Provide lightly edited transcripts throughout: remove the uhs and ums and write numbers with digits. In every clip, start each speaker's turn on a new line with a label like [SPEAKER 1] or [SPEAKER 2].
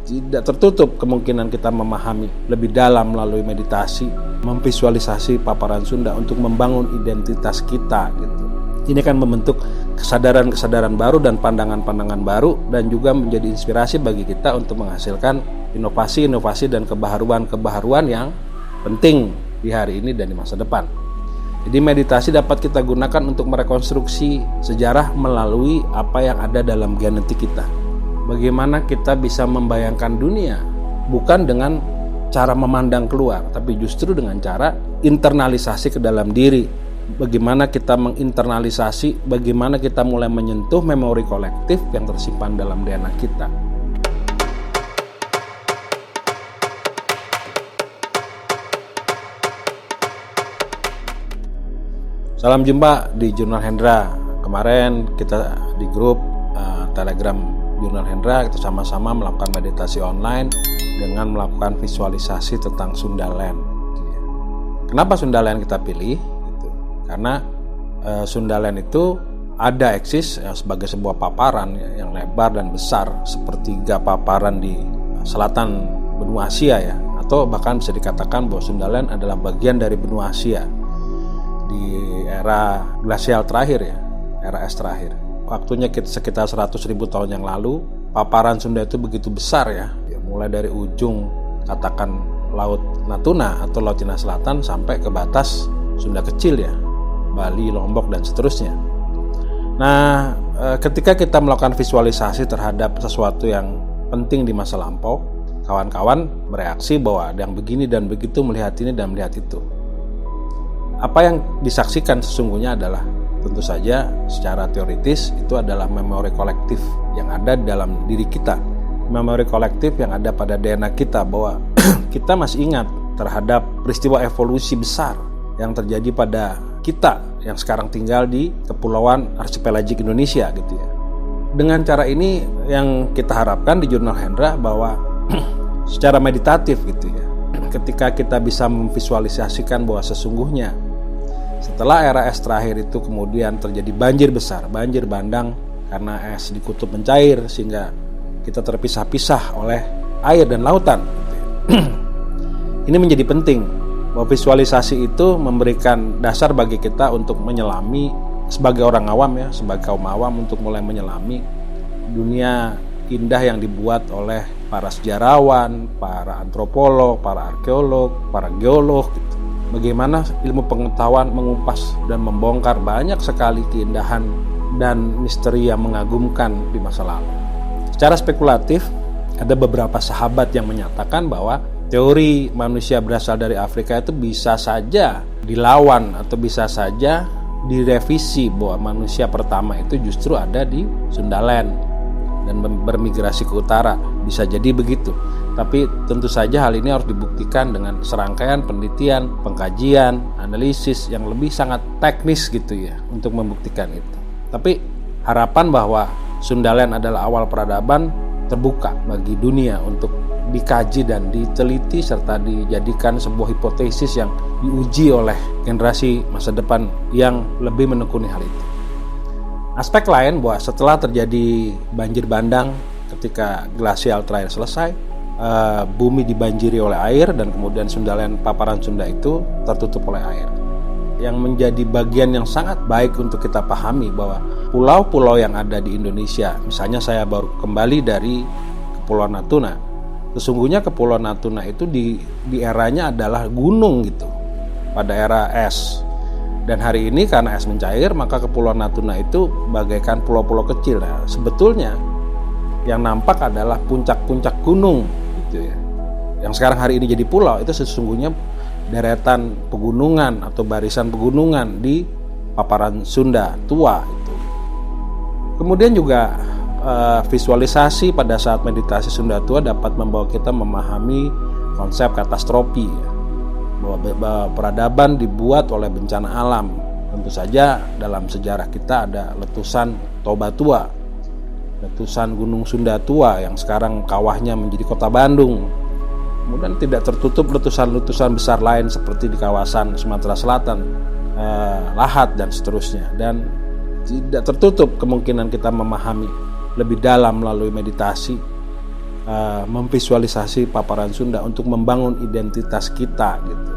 [SPEAKER 1] Tidak tertutup kemungkinan kita memahami lebih dalam melalui meditasi, memvisualisasi paparan Sunda untuk membangun identitas kita gitu. Ini kan membentuk kesadaran-kesadaran baru dan pandangan-pandangan baru, dan juga menjadi inspirasi bagi kita untuk menghasilkan inovasi-inovasi dan kebaharuan-kebaharuan yang penting di hari ini dan di masa depan. Jadi meditasi dapat kita gunakan untuk merekonstruksi sejarah melalui apa yang ada dalam genetik kita. Bagaimana kita bisa membayangkan dunia bukan dengan cara memandang keluar, tapi justru dengan cara internalisasi ke dalam diri. Bagaimana kita menginternalisasi, bagaimana kita mulai menyentuh memori kolektif yang tersimpan dalam DNA kita. Salam jumpa di Jurnal Hendra. Kemarin kita di grup Telegram Jurnal Hendra, kita sama-sama melakukan meditasi online dengan melakukan visualisasi tentang Sundaland. Kenapa Sundaland kita pilih? Karena Sundaland itu ada eksis sebagai sebuah paparan yang lebar dan besar, sepertiga paparan di selatan benua Asia ya, atau bahkan bisa dikatakan bahwa Sundaland adalah bagian dari benua Asia di era glasial terakhir ya, era es terakhir. Waktunya sekitar 100.000 tahun yang lalu, paparan Sunda itu begitu besar ya, mulai dari ujung katakan Laut Natuna atau Laut Cina Selatan sampai ke batas Sunda kecil ya, Bali, Lombok dan seterusnya. Nah, ketika kita melakukan visualisasi terhadap sesuatu yang penting di masa lampau, kawan-kawan bereaksi bahwa ada yang begini dan begitu, melihat ini dan melihat itu. Apa yang disaksikan sesungguhnya adalah tentu saja secara teoritis itu adalah memori kolektif yang ada dalam diri kita. Memori kolektif yang ada pada DNA kita, bahwa kita masih ingat terhadap peristiwa evolusi besar yang terjadi pada kita yang sekarang tinggal di kepulauan archipelagic Indonesia gitu ya. Dengan cara ini yang kita harapkan di Jurnal Hendra bahwa secara meditatif gitu ya, ketika kita bisa memvisualisasikan bahwa sesungguhnya setelah era es terakhir itu kemudian terjadi banjir besar, banjir bandang karena es di kutub mencair sehingga kita terpisah-pisah oleh air dan lautan gitu ya. Ini menjadi penting bahwa visualisasi itu memberikan dasar bagi kita untuk menyelami sebagai orang awam ya, sebagai kaum awam untuk mulai menyelami dunia indah yang dibuat oleh para sejarawan, para antropolog, para arkeolog, para geolog gitu. Bagaimana ilmu pengetahuan mengupas dan membongkar banyak sekali keindahan dan misteri yang mengagumkan di masa lalu. Secara spekulatif, ada beberapa sahabat yang menyatakan bahwa teori manusia berasal dari Afrika itu bisa saja dilawan atau bisa saja direvisi, bahwa manusia pertama itu justru ada di Sundaland dan bermigrasi ke utara. Bisa jadi begitu. Tapi tentu saja hal ini harus dibuktikan dengan serangkaian penelitian, pengkajian, analisis yang lebih sangat teknis gitu ya untuk membuktikan itu. Tapi harapan bahwa Sundaland adalah awal peradaban terbuka bagi dunia untuk dikaji dan diteliti serta dijadikan sebuah hipotesis yang diuji oleh generasi masa depan yang lebih menekuni hal itu. Aspek lain bahwa setelah terjadi banjir bandang ketika glasial terakhir selesai, bumi dibanjiri oleh air dan kemudian Sundaland, paparan Sunda itu tertutup oleh air. Yang menjadi bagian yang sangat baik untuk kita pahami bahwa pulau-pulau yang ada di Indonesia, misalnya saya baru kembali dari Kepulauan Natuna. Sesungguhnya Kepulauan Natuna itu di eranya adalah gunung gitu, pada era es. Dan hari ini karena es mencair, maka Kepulauan Natuna itu bagaikan pulau-pulau kecil. Nah, sebetulnya yang nampak adalah puncak-puncak gunung gitu ya. Yang sekarang hari ini jadi pulau itu sesungguhnya deretan pegunungan atau barisan pegunungan di paparan Sunda tua itu. Kemudian juga visualisasi pada saat meditasi Sunda tua dapat membawa kita memahami konsep katastrofi ya. Bahwa peradaban dibuat oleh bencana alam. Tentu saja dalam sejarah kita ada letusan Toba Tua, letusan Gunung Sunda Tua yang sekarang kawahnya menjadi kota Bandung. Kemudian tidak tertutup letusan-letusan besar lain seperti di kawasan Sumatera Selatan, Lahat dan seterusnya. Dan tidak tertutup kemungkinan kita memahami lebih dalam melalui meditasi, memvisualisasi paparan Sunda untuk membangun identitas kita gitu.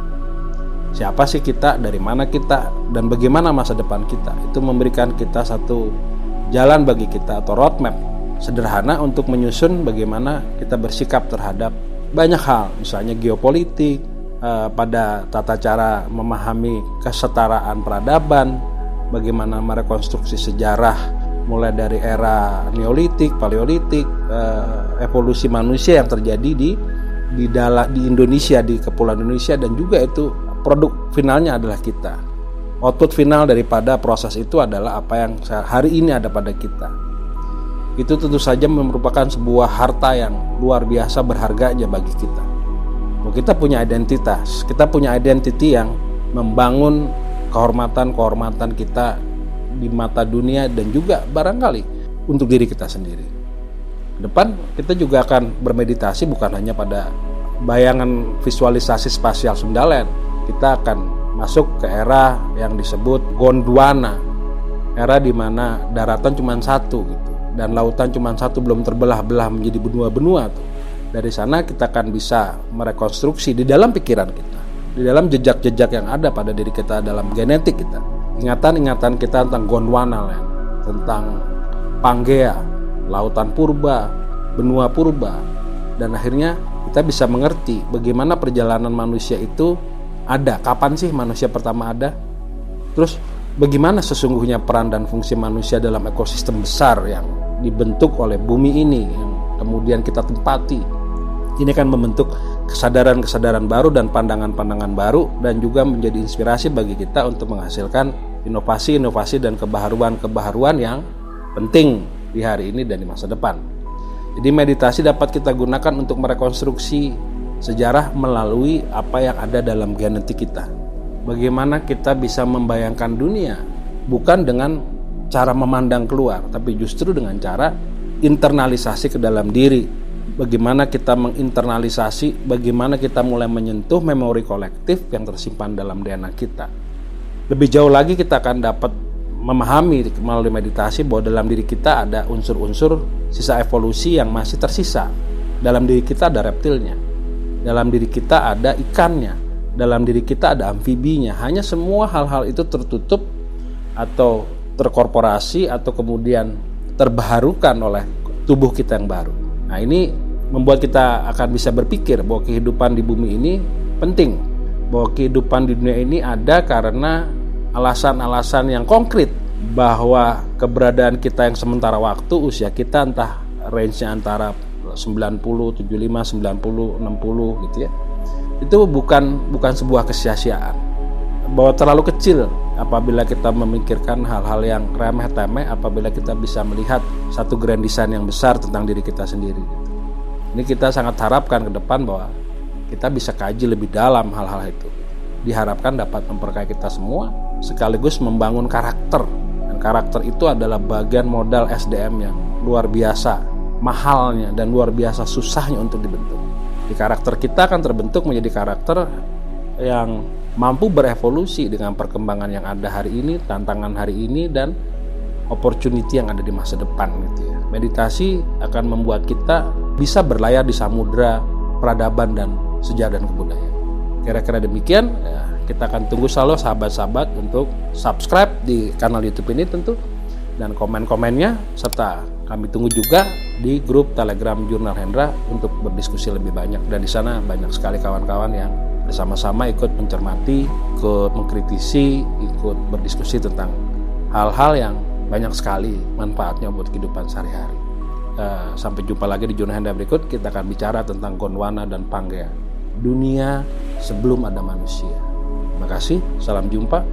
[SPEAKER 1] Siapa sih kita, dari mana kita, dan bagaimana masa depan kita. Itu memberikan kita satu jalan bagi kita atau roadmap sederhana untuk menyusun bagaimana kita bersikap terhadap banyak hal, misalnya geopolitik, pada tata cara memahami kesetaraan peradaban, bagaimana merekonstruksi sejarah mulai dari era Neolitik, Paleolitik, evolusi manusia yang terjadi di Indonesia, di Kepulauan Indonesia, dan juga itu produk finalnya adalah kita. Output final daripada proses itu adalah apa yang hari ini ada pada kita. Itu tentu saja merupakan sebuah harta yang luar biasa berharganya bagi kita. Kita punya identitas, kita punya identity yang membangun kehormatan kita di mata dunia dan juga barangkali untuk diri kita sendiri. Ke depan kita juga akan bermeditasi bukan hanya pada bayangan visualisasi spasial Sundaland. Kita akan masuk ke era yang disebut Gondwana, era di mana daratan cuma satu gitu, dan lautan cuma satu, belum terbelah-belah menjadi benua-benua tuh. Dari sana kita akan bisa merekonstruksi di dalam pikiran kita, di dalam jejak-jejak yang ada pada diri kita, dalam genetik kita, ingatan-ingatan kita tentang Gondwana Land, tentang Pangea, lautan purba, benua purba, dan akhirnya kita bisa mengerti bagaimana perjalanan manusia itu ada. Kapan sih manusia pertama ada? Terus bagaimana sesungguhnya peran dan fungsi manusia dalam ekosistem besar yang dibentuk oleh bumi ini, yang kemudian kita tempati. Ini kan membentuk kesadaran-kesadaran baru dan pandangan-pandangan baru, dan juga menjadi inspirasi bagi kita untuk menghasilkan inovasi-inovasi dan kebaharuan-kebaharuan yang penting di hari ini dan di masa depan. Jadi meditasi dapat kita gunakan untuk merekonstruksi sejarah melalui apa yang ada dalam genetik kita. Bagaimana kita bisa membayangkan dunia bukan dengan cara memandang keluar, tapi justru dengan cara internalisasi ke dalam diri. Bagaimana kita menginternalisasi, bagaimana kita mulai menyentuh memori kolektif yang tersimpan dalam DNA kita. Lebih jauh lagi kita akan dapat memahami melalui meditasi bahwa dalam diri kita ada unsur-unsur sisa evolusi yang masih tersisa. Dalam diri kita ada reptilnya, dalam diri kita ada ikannya, dalam diri kita ada amfibinya. Hanya semua hal-hal itu tertutup atau terkorporasi atau kemudian terbaharukan oleh tubuh kita yang baru. Nah, ini membuat kita akan bisa berpikir bahwa kehidupan di bumi ini penting, bahwa kehidupan di dunia ini ada karena alasan-alasan yang konkret, bahwa keberadaan kita yang sementara waktu, usia kita entah range-nya antara 90, 75, 90, 60 gitu ya. Itu bukan sebuah kesia-siaan. Bahwa terlalu kecil apabila kita memikirkan hal-hal yang remeh-temeh, apabila kita bisa melihat satu grand design yang besar tentang diri kita sendiri. Ini kita sangat harapkan ke depan bahwa kita bisa kaji lebih dalam hal-hal itu. Diharapkan dapat memperkaya kita semua, sekaligus membangun karakter. Dan karakter itu adalah bagian modal SDM yang luar biasa mahalnya dan luar biasa susahnya untuk dibentuk. Di karakter kita akan terbentuk menjadi karakter yang mampu berevolusi dengan perkembangan yang ada hari ini, tantangan hari ini, dan opportunity yang ada di masa depan gitu ya. Meditasi akan membuat kita bisa berlayar di samudra peradaban dan sejarah dan kebudayaan. Kira-kira demikian ya, kita akan tunggu selalu sahabat-sahabat untuk subscribe di kanal YouTube ini tentu, dan komen-komennya, serta kami tunggu juga di grup Telegram Jurnal Hendra untuk berdiskusi lebih banyak. Dan di sana banyak sekali kawan-kawan yang bersama-sama ikut mencermati, ikut mengkritisi, ikut berdiskusi tentang hal-hal yang banyak sekali manfaatnya buat kehidupan sehari-hari. Sampai jumpa lagi di Jurnal Hendra berikut. Kita akan bicara tentang Gondwana dan Pangea, dunia sebelum ada manusia. Terima kasih, salam jumpa.